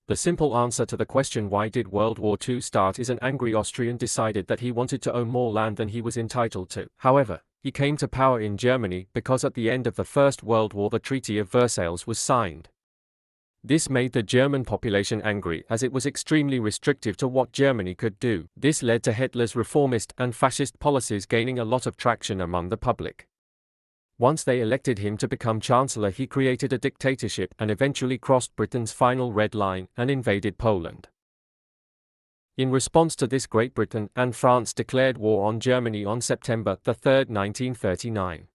The simple answer to the question why did World War II start is an angry Austrian decided that he wanted to own more land than he was entitled to. However, he came to power in Germany because at the end of the First World War the Treaty of Versailles was signed. This made the German population angry as it was extremely restrictive to what Germany could do. This led to Hitler's reformist and fascist policies gaining a lot of traction among the public. Once they elected him to become Chancellor, he created a dictatorship and eventually crossed Britain's final red line and invaded Poland. In response to this, Great Britain and France declared war on Germany on September 3, 1939.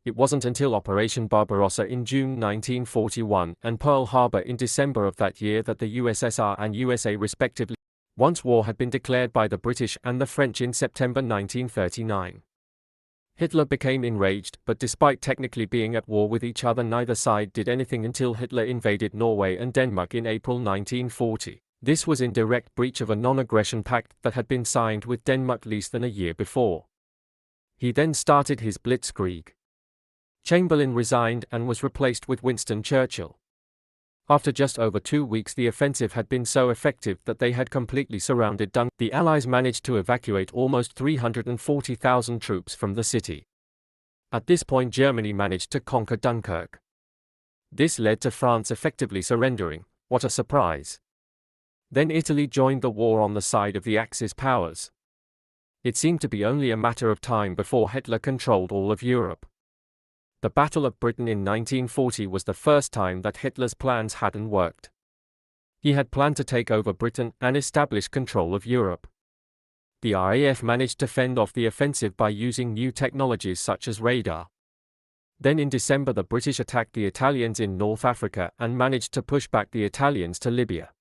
It wasn't until Operation Barbarossa in June 1941 and Pearl Harbor in December of that year that the USSR and USA respectively, once war had been declared by the British and the French in September 1939. Hitler became enraged, but despite technically being at war with each other, neither side did anything until Hitler invaded Norway and Denmark in April 1940. This was in direct breach of a non-aggression pact that had been signed with Denmark less than a year before. He then started his blitzkrieg. Chamberlain resigned and was replaced with Winston Churchill. After just over 2 weeks, the offensive had been so effective that they had completely surrounded Dunkirk. The Allies managed to evacuate almost 340,000 troops from the city. At this point, Germany managed to conquer Dunkirk. This led to France effectively surrendering. What a surprise! Then Italy joined the war on the side of the Axis powers. It seemed to be only a matter of time before Hitler controlled all of Europe. The Battle of Britain in 1940 was the first time that Hitler's plans hadn't worked. He had planned to take over Britain and establish control of Europe. The RAF managed to fend off the offensive by using new technologies such as radar. Then in December the British attacked the Italians in North Africa and managed to push back the Italians to Libya.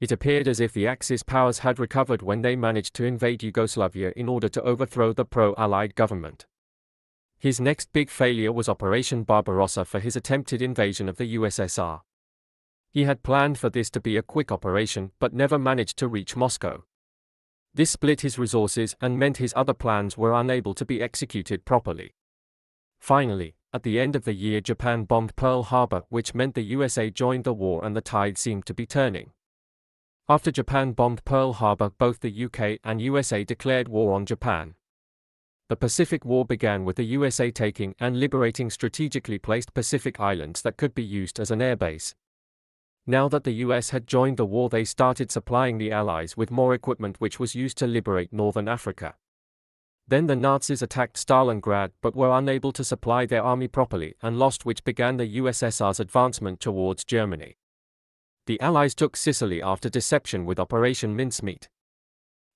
It appeared as if the Axis powers had recovered when they managed to invade Yugoslavia in order to overthrow the pro-Allied government. His next big failure was Operation Barbarossa for his attempted invasion of the USSR. He had planned for this to be a quick operation but never managed to reach Moscow. This split his resources and meant his other plans were unable to be executed properly. Finally, at the end of the year, Japan bombed Pearl Harbor, which meant the USA joined the war and the tide seemed to be turning. After Japan bombed Pearl Harbor, both the UK and USA declared war on Japan. The Pacific War began with the USA taking and liberating strategically placed Pacific islands that could be used as an airbase. Now that the US had joined the war, they started supplying the Allies with more equipment which was used to liberate northern Africa. Then the Nazis attacked Stalingrad but were unable to supply their army properly and lost, which began the USSR's advancement towards Germany. The Allies took Sicily after deception with Operation Mincemeat.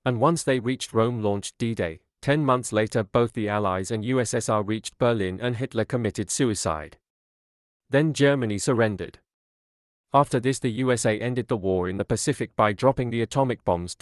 And once they reached Rome, launched D-Day. 10 months later, both the Allies and USSR reached Berlin and Hitler committed suicide. Then Germany surrendered. After this, the USA ended the war in the Pacific by dropping the atomic bombs.